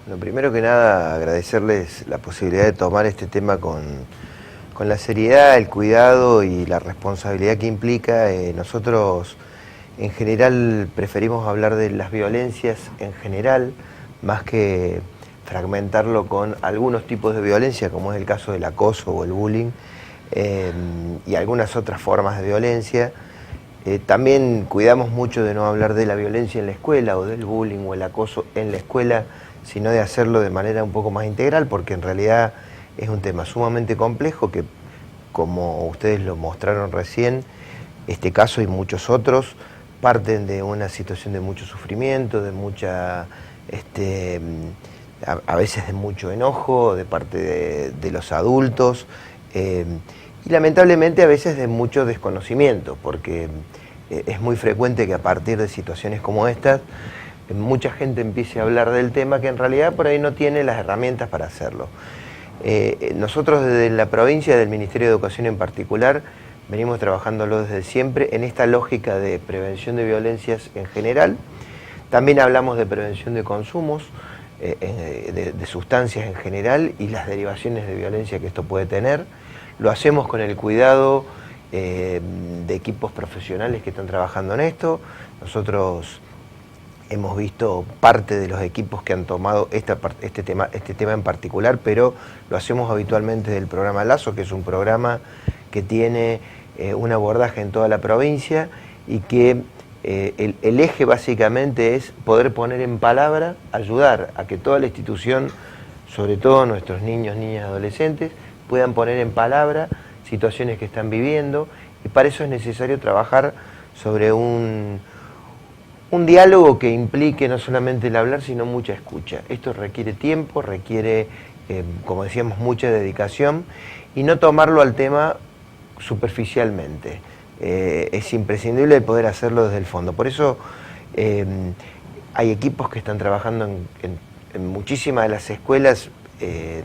Bueno, primero que nada, agradecerles la posibilidad de tomar este tema con la seriedad, el cuidado y la responsabilidad que implica. Nosotros, en general, preferimos hablar de las violencias en general, más que fragmentarlo con algunos tipos de violencia, como es el caso del acoso o el bullying, y algunas otras formas de violencia. También cuidamos mucho de no hablar de la violencia en la escuela o del bullying o el acoso en la escuela, sino de hacerlo de manera un poco más integral, porque en realidad es un tema sumamente complejo que, como ustedes lo mostraron recién, este caso y muchos otros parten de una situación de mucho sufrimiento, de mucha, a veces de mucho enojo de parte de los adultos, y lamentablemente a veces de mucho desconocimiento, porque es muy frecuente que a partir de situaciones como estas, mucha gente empiece a hablar del tema que en realidad por ahí no tiene las herramientas para hacerlo. Nosotros desde la provincia, del Ministerio de Educación en particular, venimos trabajándolo desde siempre en esta lógica de prevención de violencias en general. También hablamos de prevención de consumos, de sustancias en general y las derivaciones de violencia que esto puede tener. Lo hacemos con el cuidado de equipos profesionales que están trabajando en esto. Nosotros hemos visto parte de los equipos que han tomado este tema en particular, pero lo hacemos habitualmente del programa Lazo, que es un programa que tiene un abordaje en toda la provincia y que el eje básicamente es poder poner en palabra, ayudar a que toda la institución, sobre todo nuestros niños, niñas, adolescentes, puedan poner en palabra situaciones que están viviendo, y para eso es necesario trabajar sobre un diálogo que implique no solamente el hablar, sino mucha escucha. Esto requiere tiempo, requiere, como decíamos, mucha dedicación, y no tomarlo al tema superficialmente. Es imprescindible poder hacerlo desde el fondo. Por eso hay equipos que están trabajando en muchísimas de las escuelas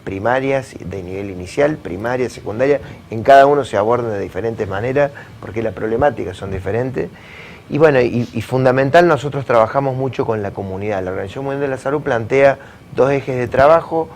primarias de nivel inicial, primaria, secundaria. En cada uno se aborda de diferentes maneras porque las problemáticas son diferentes. Y bueno, y fundamental, nosotros trabajamos mucho con la comunidad. La Organización Mundial de la Salud plantea dos ejes de trabajo: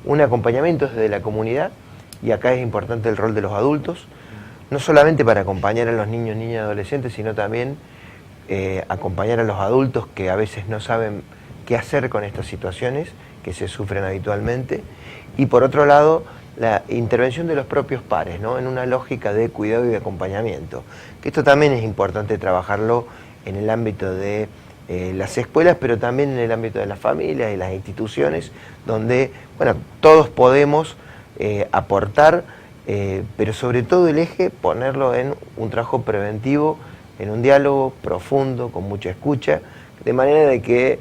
un acompañamiento desde la comunidad, y acá es importante el rol de los adultos, no solamente para acompañar a los niños, niñas y adolescentes, sino también acompañar a los adultos que a veces no saben qué hacer con estas situaciones que se sufren habitualmente. Y por otro lado, la intervención de los propios pares, ¿no?, en una lógica de cuidado y de acompañamiento. Que esto también es importante trabajarlo en el ámbito de las escuelas, pero también en el ámbito de las familias y las instituciones, donde, bueno, todos podemos aportar, pero sobre todo el eje ponerlo en un trabajo preventivo, en un diálogo profundo, con mucha escucha, de manera de que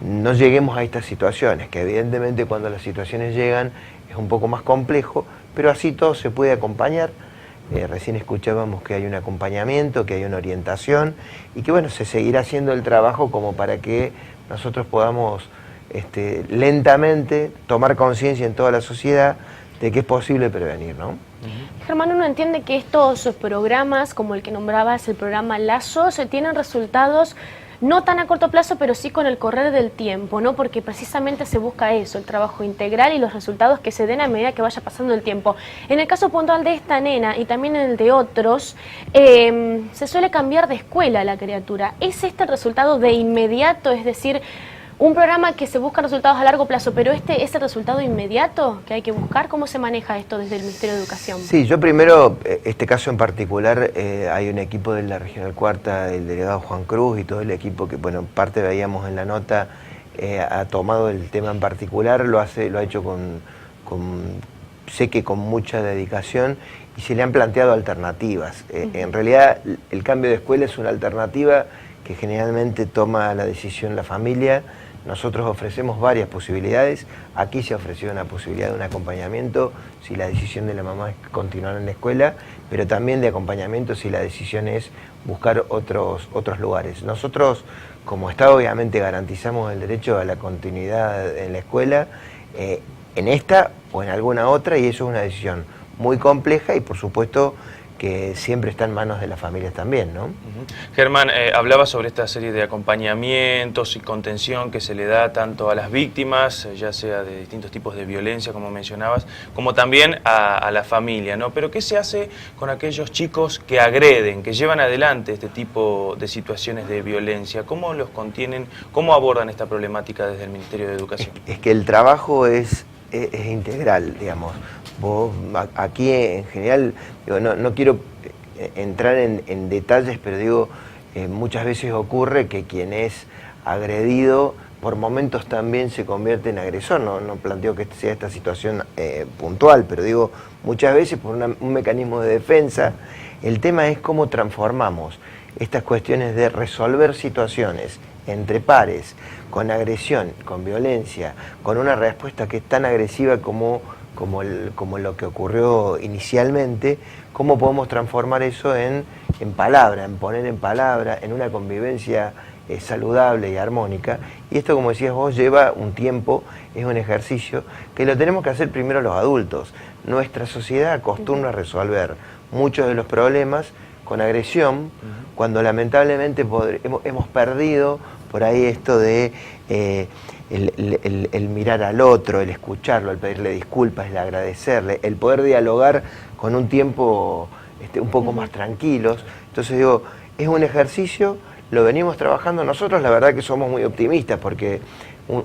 no lleguemos a estas situaciones, que evidentemente cuando las situaciones llegan es un poco más complejo, pero así todo se puede acompañar. Recién escuchábamos que hay un acompañamiento, que hay una orientación, y que bueno, se seguirá haciendo el trabajo como para que nosotros podamos lentamente tomar conciencia en toda la sociedad de que es posible prevenir, ¿no? Germán, uno entiende que estos programas, como el que nombrabas, el programa Lazo, se tienen resultados no tan a corto plazo, pero sí con el correr del tiempo, ¿no? Porque precisamente se busca eso, el trabajo integral y los resultados que se den a medida que vaya pasando el tiempo. En el caso puntual de esta nena y también en el de otros, se suele cambiar de escuela la criatura. ¿Es este el resultado de inmediato? Es decir, un programa que se busca resultados a largo plazo, pero ¿es el resultado inmediato que hay que buscar? ¿Cómo se maneja esto desde el Ministerio de Educación? Sí, yo primero, este caso en particular, hay un equipo de la Regional Cuarta, el delegado Juan Cruz y todo el equipo que, bueno, en parte veíamos en la nota, ha tomado el tema en particular, lo ha hecho sé que con mucha dedicación, y se le han planteado alternativas. En realidad, el cambio de escuela es una alternativa que generalmente toma la decisión la familia. Nosotros ofrecemos varias posibilidades. Aquí se ofreció una posibilidad de un acompañamiento si la decisión de la mamá es continuar en la escuela, pero también de acompañamiento si la decisión es buscar otros lugares. Nosotros, como Estado, obviamente garantizamos el derecho a la continuidad en la escuela, en esta o en alguna otra, y eso es una decisión muy compleja y, por supuesto, que siempre está en manos de las familias también, ¿no? Germán, hablaba sobre esta serie de acompañamientos y contención que se le da tanto a las víctimas, ya sea de distintos tipos de violencia, como mencionabas, como también a la familia, ¿no? Pero ¿qué se hace con aquellos chicos que agreden, que llevan adelante este tipo de situaciones de violencia? ¿Cómo los contienen? ¿Cómo abordan esta problemática desde el Ministerio de Educación? Es que el trabajo es integral, digamos. Vos, aquí en general, digo, no quiero entrar en detalles, pero digo, muchas veces ocurre que quien es agredido por momentos también se convierte en agresor. No planteo que sea esta situación puntual, pero digo, muchas veces por un mecanismo de defensa. El tema es cómo transformamos estas cuestiones de resolver situaciones entre pares, con agresión, con violencia, con una respuesta que es tan agresiva como lo que ocurrió inicialmente, cómo podemos transformar eso en palabra, en poner en palabra, en una convivencia saludable y armónica. Y esto, como decías vos, lleva un tiempo, es un ejercicio que lo tenemos que hacer primero los adultos. Nuestra sociedad acostumbra a resolver muchos de los problemas con agresión, cuando lamentablemente hemos perdido por ahí esto de el mirar al otro, el escucharlo, el pedirle disculpas, el agradecerle, el poder dialogar con un tiempo un poco más tranquilos. Entonces digo, es un ejercicio, lo venimos trabajando nosotros, la verdad que somos muy optimistas, porque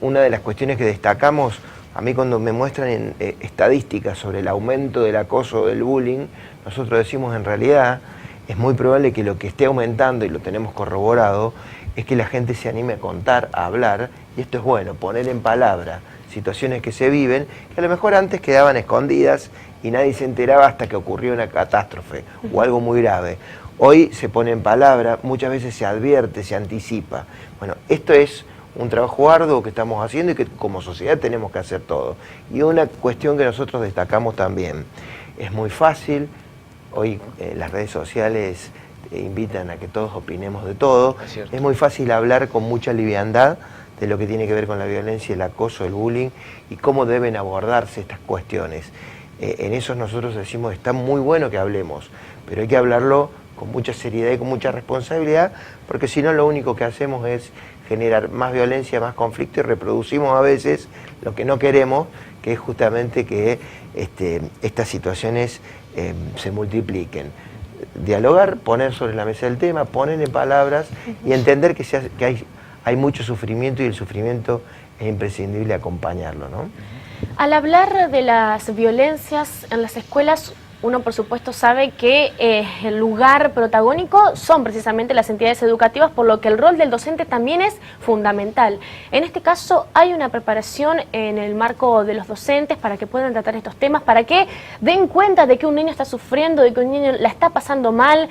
una de las cuestiones que destacamos, a mí cuando me muestran estadísticas sobre el aumento del acoso, del bullying, nosotros decimos en realidad es muy probable que lo que esté aumentando, y lo tenemos corroborado, es que la gente se anime a contar, a hablar, y esto es bueno, poner en palabra situaciones que se viven, que a lo mejor antes quedaban escondidas y nadie se enteraba hasta que ocurrió una catástrofe o algo muy grave. Hoy se pone en palabra, muchas veces se advierte, se anticipa. Bueno, esto es un trabajo arduo que estamos haciendo y que como sociedad tenemos que hacer todo. Y una cuestión que nosotros destacamos también, es muy fácil, hoy las redes sociales invitan a que todos opinemos de todo, es muy fácil hablar con mucha liviandad de lo que tiene que ver con la violencia, el acoso, el bullying y cómo deben abordarse estas cuestiones. En eso nosotros decimos, está muy bueno que hablemos, pero hay que hablarlo con mucha seriedad y con mucha responsabilidad, porque si no lo único que hacemos es generar más violencia, más conflicto y reproducimos a veces lo que no queremos, que es justamente que estas situaciones se multipliquen. Dialogar, poner sobre la mesa el tema, poner en palabras y entender que hay mucho sufrimiento y el sufrimiento es imprescindible acompañarlo, ¿no? Al hablar de las violencias en las escuelas, uno por supuesto sabe que el lugar protagónico son precisamente las entidades educativas, por lo que el rol del docente también es fundamental. En este caso hay una preparación en el marco de los docentes para que puedan tratar estos temas, para que den cuenta de que un niño está sufriendo, de que un niño la está pasando mal.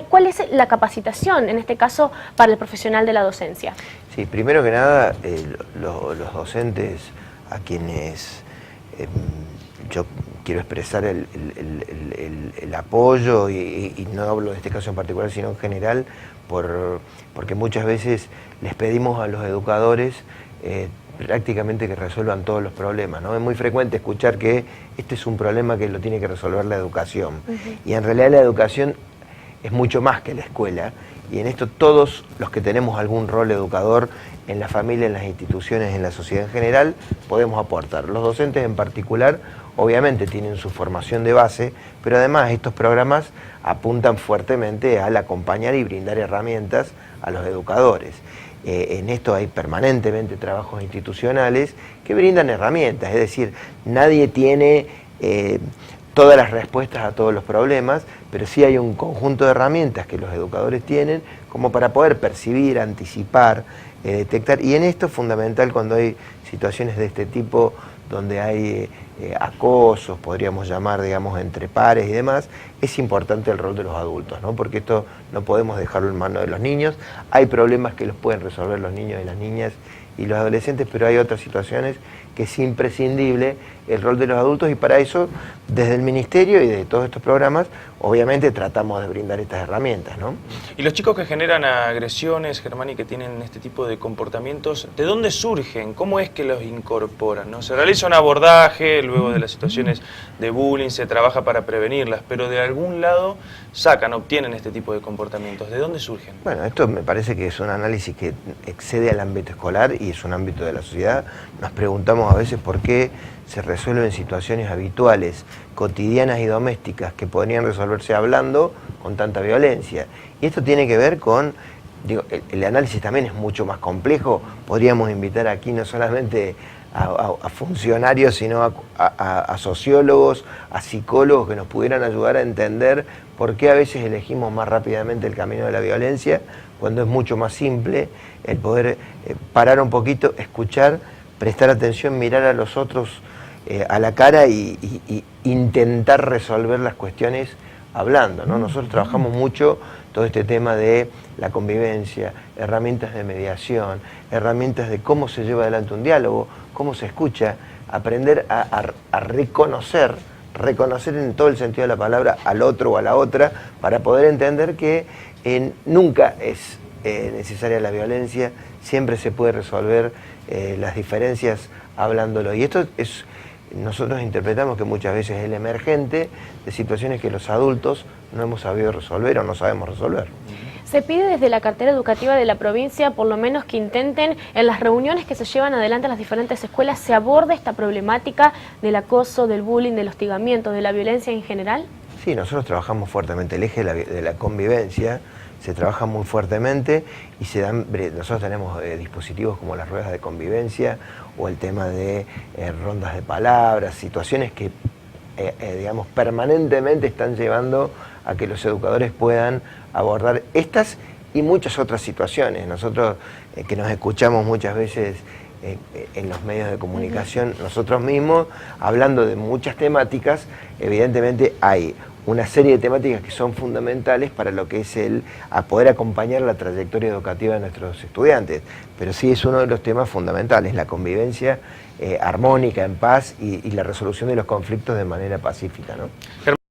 ¿Cuál es la capacitación en este caso para el profesional de la docencia? Sí, primero que nada, los docentes a quienes yo quiero expresar el apoyo y no hablo de este caso en particular, sino en general, porque muchas veces les pedimos a los educadores prácticamente que resuelvan todos los problemas, ¿no? Es muy frecuente escuchar que este es un problema que lo tiene que resolver la educación. Y en realidad la educación es mucho más que la escuela, y en esto todos los que tenemos algún rol educador en la familia, en las instituciones, en la sociedad en general, podemos aportar. Los docentes en particular, obviamente tienen su formación de base, pero además estos programas apuntan fuertemente al acompañar y brindar herramientas a los educadores. En esto hay permanentemente trabajos institucionales que brindan herramientas, es decir, nadie tiene todas las respuestas a todos los problemas, pero sí hay un conjunto de herramientas que los educadores tienen como para poder percibir, anticipar, detectar, y en esto es fundamental cuando hay situaciones de este tipo donde hay acosos, podríamos llamar, digamos, entre pares y demás, es importante el rol de los adultos, ¿no? Porque esto no podemos dejarlo en manos de los niños. Hay problemas que los pueden resolver los niños y las niñas y los adolescentes, pero hay otras situaciones que es imprescindible el rol de los adultos, y para eso, desde el Ministerio y de todos estos programas, obviamente tratamos de brindar estas herramientas, ¿no? Y los chicos que generan agresiones, Germán, y que tienen este tipo de comportamientos, ¿de dónde surgen? ¿Cómo es que los incorporan, no? Se realiza un abordaje, luego de las situaciones de bullying se trabaja para prevenirlas, pero de algún lado obtienen este tipo de comportamientos. ¿De dónde surgen? Bueno, esto me parece que es un análisis que excede al ámbito escolar y es un ámbito de la sociedad. Nos preguntamos a veces por qué se resuelven situaciones habituales, cotidianas y domésticas que podrían resolverse hablando con tanta violencia. Y esto tiene que ver con, digo, el análisis también es mucho más complejo. Podríamos invitar aquí no solamente a funcionarios, sino a sociólogos, a psicólogos que nos pudieran ayudar a entender por qué a veces elegimos más rápidamente el camino de la violencia, cuando es mucho más simple el poder parar un poquito, escuchar, prestar atención, mirar a los otros a la cara y intentar resolver las cuestiones hablando, ¿no? Nosotros trabajamos mucho todo este tema de la convivencia, herramientas de mediación, herramientas de cómo se lleva adelante un diálogo, cómo se escucha, aprender a reconocer en todo el sentido de la palabra al otro o a la otra, para poder entender que nunca es necesaria la violencia, siempre se puede resolver las diferencias hablándolo. Y esto nosotros interpretamos que muchas veces es el emergente de situaciones que los adultos no hemos sabido resolver o no sabemos resolver. Se pide desde la cartera educativa de la provincia, por lo menos, que intenten, en las reuniones que se llevan adelante en las diferentes escuelas, se aborde esta problemática del acoso, del bullying, del hostigamiento, de la violencia en general. Sí, nosotros trabajamos fuertemente el eje de la convivencia, se trabaja muy fuertemente y nosotros tenemos dispositivos como las ruedas de convivencia o el tema de rondas de palabras, situaciones que digamos permanentemente están llevando a que los educadores puedan abordar estas y muchas otras situaciones. Nosotros que nos escuchamos muchas veces en los medios de comunicación nosotros mismos, hablando de muchas temáticas, evidentemente hay una serie de temáticas que son fundamentales para lo que es a poder acompañar la trayectoria educativa de nuestros estudiantes. Pero sí es uno de los temas fundamentales, la convivencia armónica, en paz y la resolución de los conflictos de manera pacífica, ¿no?